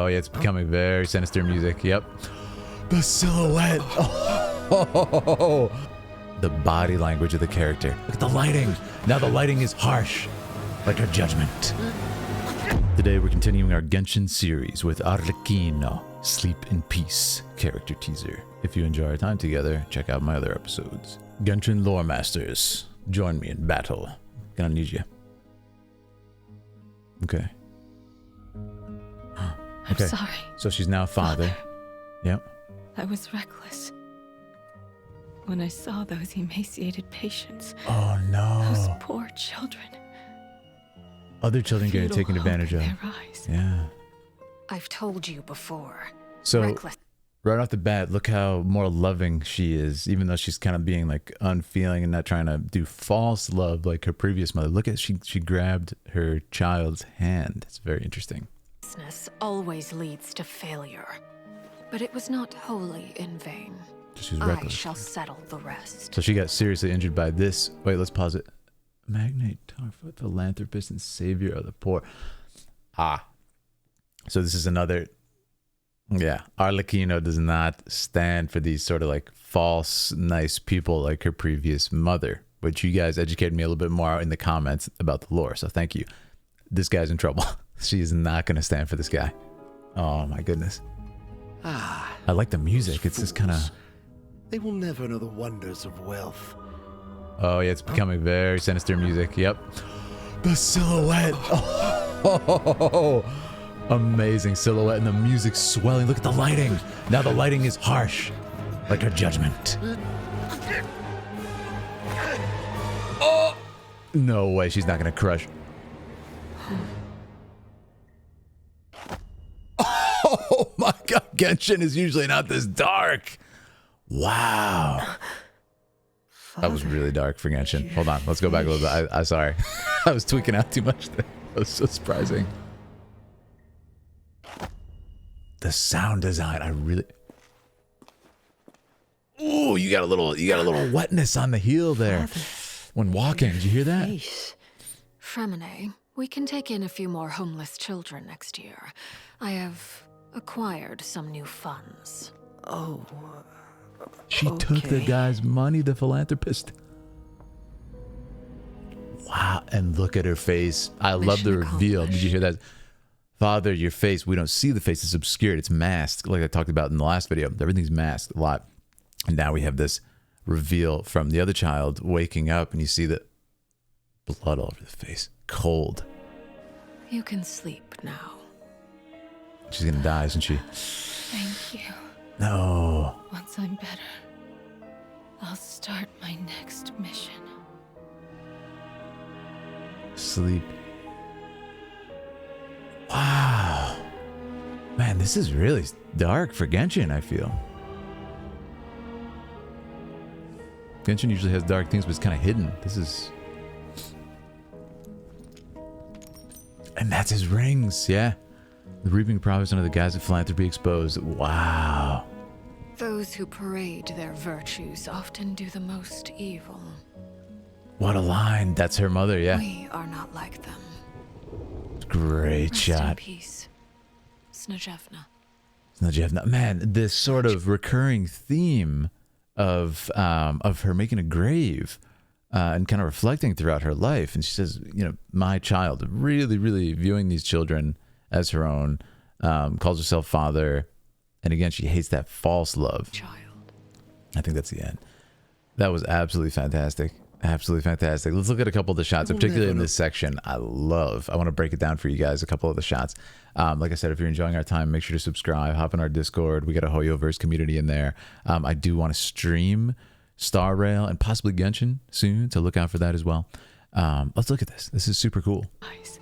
Oh yeah, it's becoming very sinister music. Yep. The silhouette. Oh, the body language of the character. Look at the lighting. Now the lighting is harsh, like her judgment. Today we're continuing our Genshin series with Arlecchino, Sleep in Peace character teaser. If you enjoy our time together, check out my other episodes. Genshin lore masters, join me in battle. Gonna need you. Okay. I'm sorry. So she's now father. Yep. I was reckless. When I saw those emaciated patients. Oh no. Those poor children. Other children getting taken advantage of. Their eyes. Yeah. I've told you before. So Reckless. right off the bat, look how more loving she is, even though she's kind of being like unfeeling and not trying to do false love like her previous mother. Look at she grabbed her child's hand. It's very interesting. Always leads to failure, but it was not wholly in vain. She's I reckless. shall settle the rest. So she got seriously injured by this. Wait, let's pause it. Magnate, Tarfa, philanthropist, and savior of the poor. Ah. So this is another. Yeah, Arlecchino does not stand for these sort of like false, nice people like her previous mother, which you guys educated me a little bit more in the comments about the lore. So thank you. This guy's in trouble. She is not going to stand for this guy. Oh my goodness. Ah, I like the music. It's just kind of. they will never know the wonders of wealth. Oh yeah, it's becoming very sinister music. Yep. The silhouette. Oh, amazing silhouette and the music swelling. Look at the lighting. Now the lighting is harsh, like her judgment. Oh, no way. She's not going to crush. Oh my god, Genshin is usually not this dark. Wow. That was really dark for Genshin. Hold on, let's go back a little bit. I'm sorry. I was tweaking out too much there. That was so surprising. The sound design, I really. Ooh, you got a little wetness on the heel there when walking. Did you hear that? Fremine, we can take in a few more homeless children next year. I have acquired some new funds. Oh, She took the guy's money, the philanthropist. Wow, and look at her face. I love the reveal. Did you hear that? Father, your face, we don't see the face. It's obscured. It's masked, like I talked about in the last video. Everything's masked a lot. And now we have this reveal from the other child waking up, and you see the blood all over the face. Cold. You can sleep now. She's going to die, isn't she? Thank you. No. Once I'm better, I'll start my next mission. Sleep. Wow. Man, this is really dark for Genshin, I feel. Genshin usually has dark things, but it's kind of hidden. This is... And that's his rings, yeah. The reaping promise under the guise of philanthropy exposed. Wow. Those who parade their virtues often do the most evil. What a line. That's her mother, yeah. We are not like them. Great Rest in shot. peace, Snezhevna. Snezhevna. Man, this sort of recurring theme of her making a grave and kind of reflecting throughout her life. And she says, you know, my child, really, really viewing these children as her own, calls herself father. And again, she hates that false love. Child. I think that's the end. That was absolutely fantastic. Absolutely fantastic. Let's look at a couple of the shots, particularly in this section. I want to break it down for you guys, a couple of the shots. Like I said, if you're enjoying our time, make sure to subscribe, hop in our Discord. We got a Hoyoverse community in there. I do want to stream Star Rail and possibly Genshin soon, so look out for that as well. Let's look at this. This is super cool. Eyes.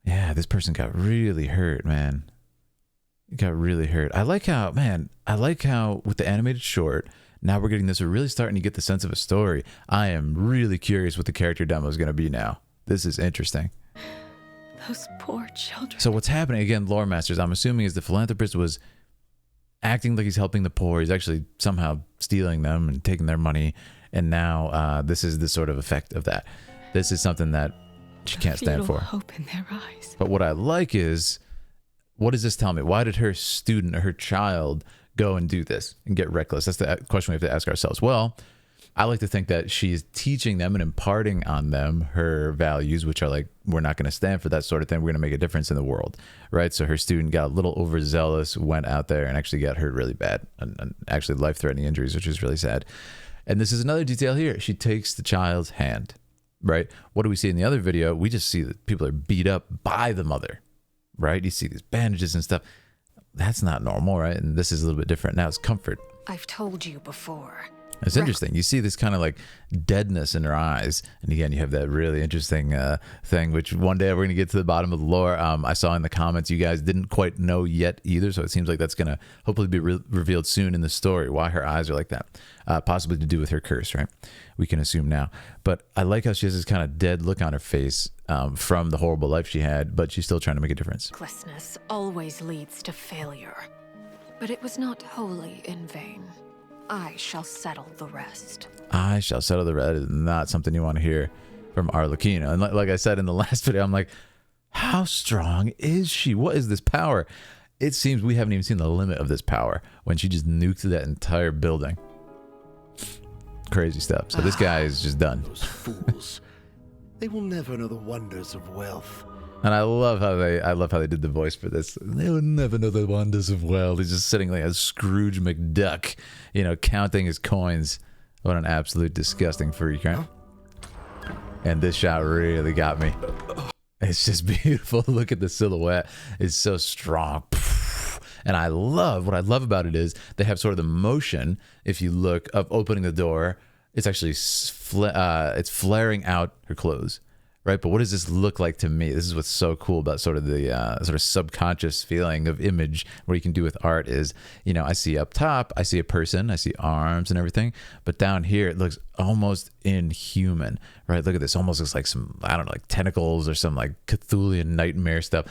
Yeah, this person got really hurt, man. He got really hurt. I like how with the animated short, now we're getting this. We're really starting to get the sense of a story. I am really curious what the character demo is going to be now. This is interesting. Those poor children. So what's happening, again, lore masters, I'm assuming is the philanthropist was acting like he's helping the poor. He's actually somehow stealing them and taking their money. And now this is the sort of effect of that. This is something that she can't stand for. Hope in their eyes. But what I like is What does this tell me? Why did her student or her child go and do this and get reckless? That's the question we have to ask ourselves. Well, I like to think that she's teaching them and imparting on them her values, which are like, we're not going to stand for that sort of thing. We're going to make a difference in the world, right? So her student got a little overzealous, went out there and actually got hurt really bad, and actually life-threatening injuries, which is really sad. And this is another detail here. She takes the child's hand, right? What do we see in the other video? We just see that people are beat up by the mother, right? You see these bandages and stuff. That's not normal, right? And this is a little bit different. Now it's comfort. I've told you before. It's interesting. You see this kind of like deadness in her eyes. And again, you have that really interesting thing, which one day we're going to get to the bottom of the lore. I saw in the comments you guys didn't quite know yet either. So it seems like that's going to hopefully be revealed soon in the story, why her eyes are like that. Possibly to do with her curse, right? We can assume now. But I like how she has this kind of dead look on her face from the horrible life she had, but she's still trying to make a difference. Recklessness always leads to failure. But it was not wholly in vain. I shall settle the rest. I shall settle the rest is not something you want to hear from Arlecchino. And like I said in the last video, I'm like, how strong is she? What is this power? It seems we haven't even seen the limit of this power when she just nuked that entire building. Crazy stuff. So this guy is just done. Those fools. They will never know the wonders of wealth. And I love how they did the voice for this. They will never know the wonders of wealth. He's just sitting like a Scrooge McDuck, you know, counting his coins. What an absolute disgusting freak, right? And this shot really got me. It's just beautiful. Look at the silhouette. It's so strong. And what I love about it is they have sort of the motion, if you look, of opening the door. It's actually, it's flaring out her clothes. Right, but what does this look like to me? This is what's so cool about sort of the sort of subconscious feeling of image. What you can do with art is, you know, I see up top, I see a person, I see arms and everything, but down here it looks almost inhuman. Right, look at this, almost looks like some, I don't know, like tentacles or some like Cthulhian nightmare stuff.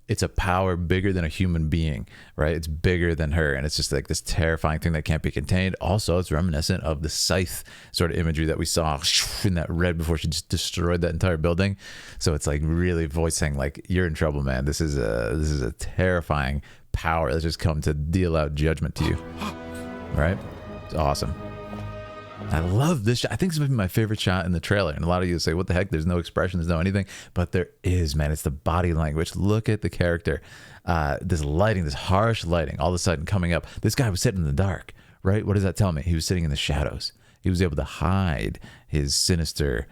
It's a power bigger than a human being, right? It's bigger than her, and it's just like this terrifying thing that can't be contained. Also, it's reminiscent of the scythe sort of imagery that we saw in that red before she just destroyed that entire building. So it's like really voicing like, you're in trouble, man. This is a terrifying power that's just come to deal out judgment to you, right? It's awesome. I love this shot. I think this might be my favorite shot in the trailer. And a lot of you say, what the heck? There's no expression. There's no anything. But there is, man. It's the body language. Look at the character. This lighting, this harsh lighting, all of a sudden coming up. This guy was sitting in the dark, right? What does that tell me? He was sitting in the shadows. He was able to hide his sinister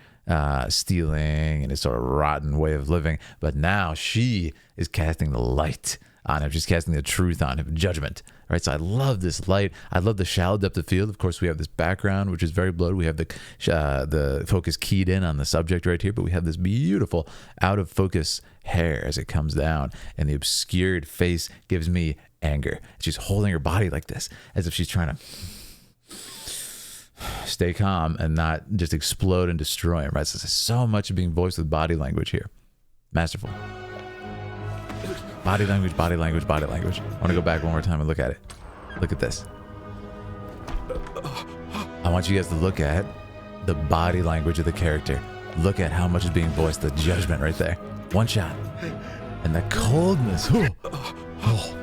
stealing and his sort of rotten way of living. But now she is casting the light on him. She's casting the truth on him, judgment. Right, so I love this light. I love the shallow depth of field. Of course, we have this background, which is very blurred. We have the focus keyed in on the subject right here, but we have this beautiful out of focus hair as it comes down, and the obscured face gives me anger. She's holding her body like this, as if she's trying to stay calm and not just explode and destroy him. Right, so there's so much being voiced with body language here. Masterful. Body language, body language, body language. I want to go back one more time and look at it. Look at this. I want you guys to look at the body language of the character. Look at how much is being voiced, the judgment right there. One shot. And the coldness. Oh.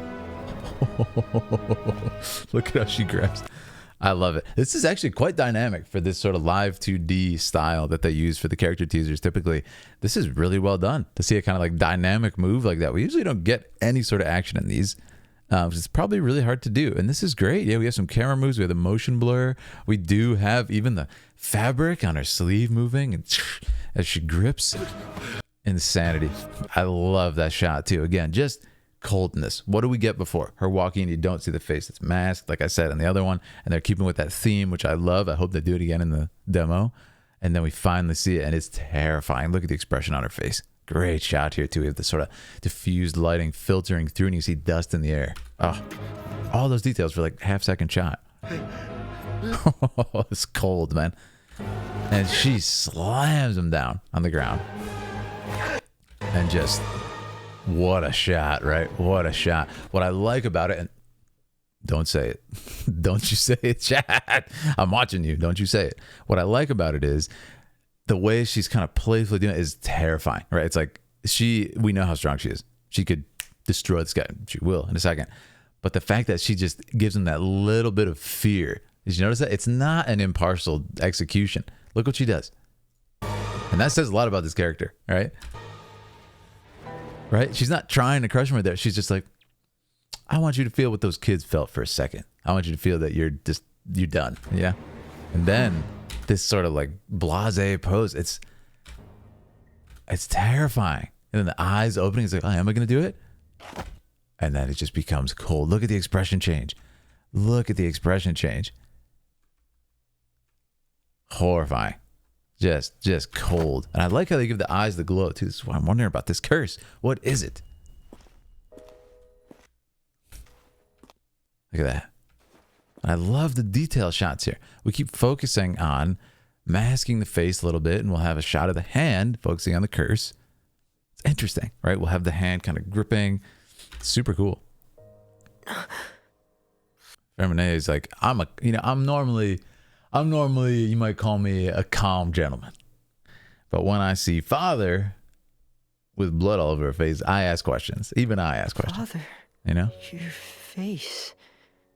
Look at how she grabs. I love it. This is actually quite dynamic for this sort of live 2D style that they use for the character teasers. Typically, this is really well done to see a kind of like dynamic move like that. We usually don't get any sort of action in these. It's probably really hard to do. And this is great. Yeah, we have some camera moves. We have the motion blur. We do have even the fabric on her sleeve moving and as she grips. Insanity. I love that shot too. Again, just coldness. What do we get before? Her walking and you don't see the face. It's masked, like I said in the other one. And they're keeping with that theme, which I love. I hope they do it again in the demo. And then we finally see it and it's terrifying. Look at the expression on her face. Great shot here too. We have this sort of diffused lighting filtering through and you see dust in the air. Oh, all those details for like half-second shot. It's cold, man. And she slams him down on the ground. And just... what a shot, right? What a shot. What I like about it, and don't say it. Don't you say it, chat. I'm watching you. Don't you say it. What I like about it is the way she's kind of playfully doing it is terrifying, right? It's like we know how strong she is. She could destroy this guy. She will in a second. But the fact that she just gives him that little bit of fear. Did you notice that? It's not an impartial execution. Look what she does. And that says a lot about this character, right? Right? She's not trying to crush him right there. She's just like, I want you to feel what those kids felt for a second. I want you to feel that you're done. Yeah. And then this sort of like blasé pose. It's terrifying. And then the eyes opening. It's like, oh, am I going to do it? And then it just becomes cold. Look at the expression change. Look at the expression change. Horrifying. Just cold. And I like how they give the eyes the glow too. This is why I'm wondering about this curse. What is it? Look at that. I love the detail shots here. We keep focusing on masking the face a little bit, and we'll have a shot of the hand focusing on the curse. It's interesting, right? We'll have the hand kind of gripping. Super cool. Fermanet is like, I'm normally, you might call me a calm gentleman. But when I see Father with blood all over her face, I ask questions. Even I ask questions. Father, you know? your face.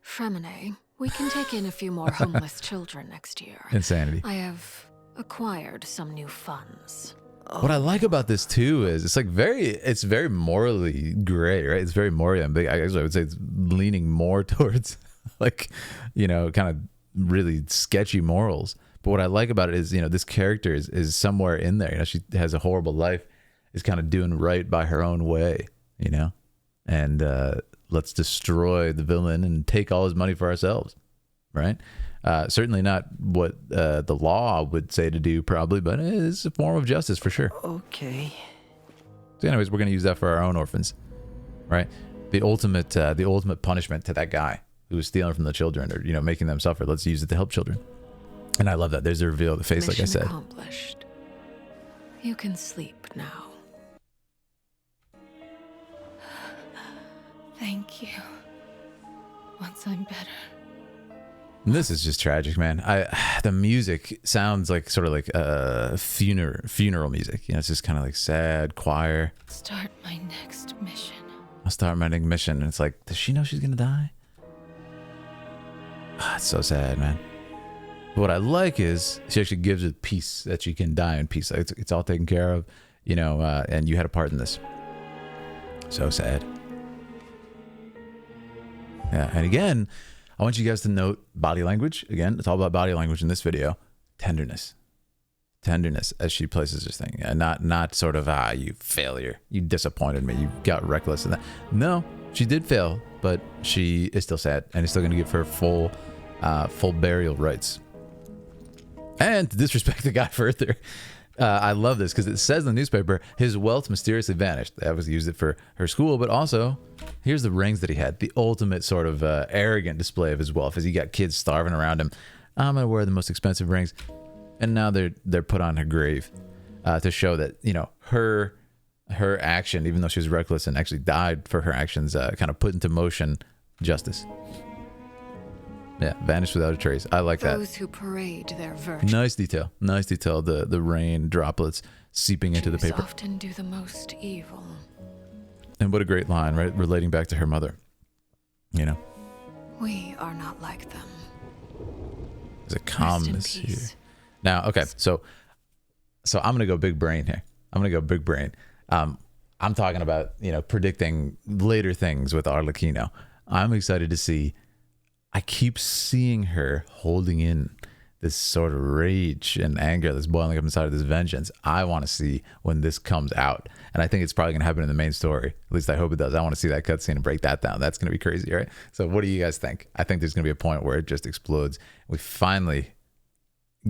Fremine, we can take in a few more homeless children next year. Insanity. I have acquired some new funds. What I like about this too is it's very morally gray, right? It's very morally ambiguous. I would say it's leaning more towards like, kind of really sketchy morals. But what I like about it is, this character is somewhere in there. She has a horrible life, is kind of doing right by her own way, and let's destroy the villain and take all his money for ourselves, right? Certainly not what the law would say to do, probably, but it's a form of justice for sure. Okay. So anyways, we're going to use that for our own orphans, right? The ultimate punishment to that guy who was stealing from the children or, making them suffer. Let's use it to help children. And I love that. There's the reveal of the face, like I said. Mission accomplished. You can sleep now. Thank you. Once I'm better. And this is just tragic, man. The music sounds like sort of like funeral music. It's just kind of like sad choir. Start my next mission. I'll start my next mission. And it's like, does she know she's going to die? It's so sad, man. But what I like is she actually gives it peace, that she can die in peace. It's all taken care of, and you had a part in this. So sad. Yeah, and again, I want you guys to note body language. Again, it's all about body language in this video. Tenderness as she places this thing. And not sort of, you failure. You disappointed me. You got reckless in that. No, she did fail, but she is still sad and is still going to give her full burial rights. And to disrespect the guy further. I love this because it says in the newspaper, his wealth mysteriously vanished. That was used it for her school, but also here's the rings that he had. The ultimate sort of arrogant display of his wealth as he got kids starving around him. I'm going to wear the most expensive rings. And now they're put on her grave to show that, her action, even though she was reckless and actually died for her actions, kind of put into motion justice. Yeah, vanished without a trace. I like that. Those who parade their virtue. Nice detail. The rain droplets seeping into the paper. Often do the most evil. And what a great line, right? Relating back to her mother. We are not like them. There's a calmness here. Now, okay, so I'm gonna go big brain here. I'm talking about predicting later things with Arlecchino. I'm excited to see. I keep seeing her holding in this sort of rage and anger that's boiling up inside of this vengeance. I want to see when this comes out. And I think it's probably going to happen in the main story. At least I hope it does. I want to see that cutscene and break that down. That's going to be crazy, right? So what do you guys think? I think there's going to be a point where it just explodes. We finally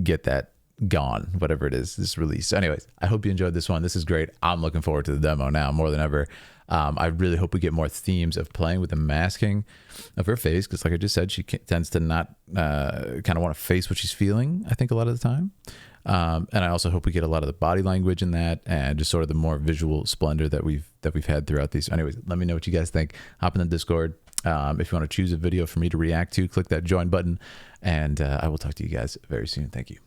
get that gone, whatever it is, this release. So anyways, I hope you enjoyed this one. This is great. I'm looking forward to the demo now more than ever. I really hope we get more themes of playing with the masking of her face, because like I just said, she tends to not kind of want to face what she's feeling, I think, a lot of the time. And I also hope we get a lot of the body language in that, and just sort of the more visual splendor that we've had throughout these. So anyways, let me know what you guys think. Hop in the Discord. If you want to choose a video for me to react to, click that join button, and I will talk to you guys very soon. Thank you.